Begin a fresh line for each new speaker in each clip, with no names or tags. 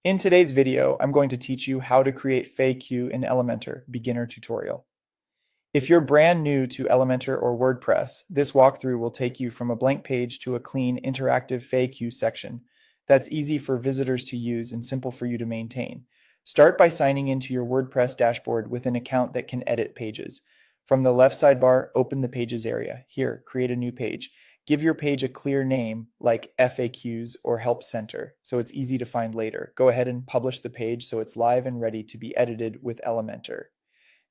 In today's video, I'm going to teach you how to create FAQ in Elementor beginner tutorial. If you're brand new to Elementor or WordPress, this walkthrough will take you from a blank page to a clean, interactive FAQ section that's easy for visitors to use and simple for you to maintain. Start by signing into your WordPress dashboard with an account that can edit pages. From the left sidebar, open the Pages area. Here, create a new page. Give your page a clear name like FAQs or Help Center so it's easy to find later. Go ahead and publish the page so it's live and ready to be edited with Elementor.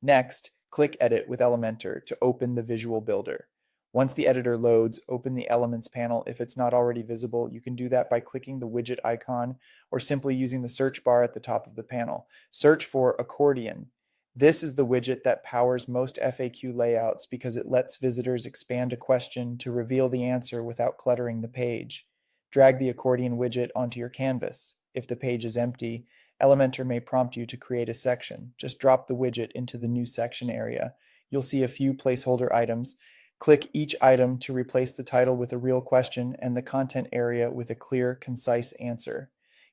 Next, click Edit with Elementor to open the visual builder. Once the editor loads, open the Elements panel. If it's not already visible, you can do that by clicking the widget icon or simply using the search bar at the top of the panel. Search for accordion. This is the widget that powers most FAQ layouts because it lets visitors expand a question to reveal the answer without cluttering the page. Drag the accordion widget onto your canvas. If the page is empty, Elementor may prompt you to create a section. Just drop the widget into the new section area. You'll see a few placeholder items. Click each item to replace the title with a real question and the content area with a clear, concise answer.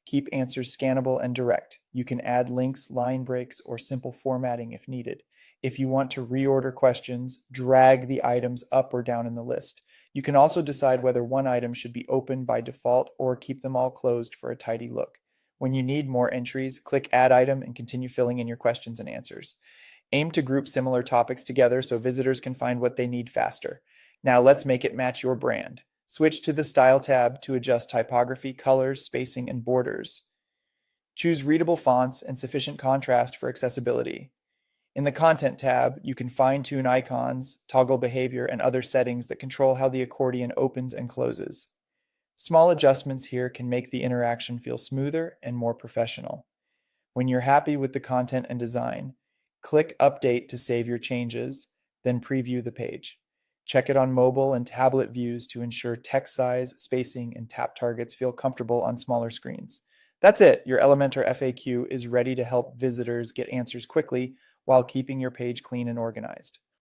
Keep answers scannable and direct. You can add links, line breaks, or simple formatting if needed. If you want to reorder questions, drag the items up or down in the list. You can also decide whether one item should be open by default or keep them all closed for a tidy look. When you need more entries, click Add Item and continue filling in your questions and answers. Aim to group similar topics together so visitors can find what they need faster. Now let's make it match your brand. Switch to the Style tab to adjust typography, colors, spacing, and borders. Choose readable fonts and sufficient contrast for accessibility. In the Content tab, you can fine-tune icons, toggle behavior, and other settings that control how the accordion opens and closes. Small adjustments here can make the interaction feel smoother and more professional. When you're happy with the content and design, click Update to save your changes, then preview the page. Check it on mobile and tablet views to ensure text size, spacing, and tap targets feel comfortable on smaller screens. That's it. Your Elementor FAQ is ready to help visitors get answers quickly while keeping your page clean and organized.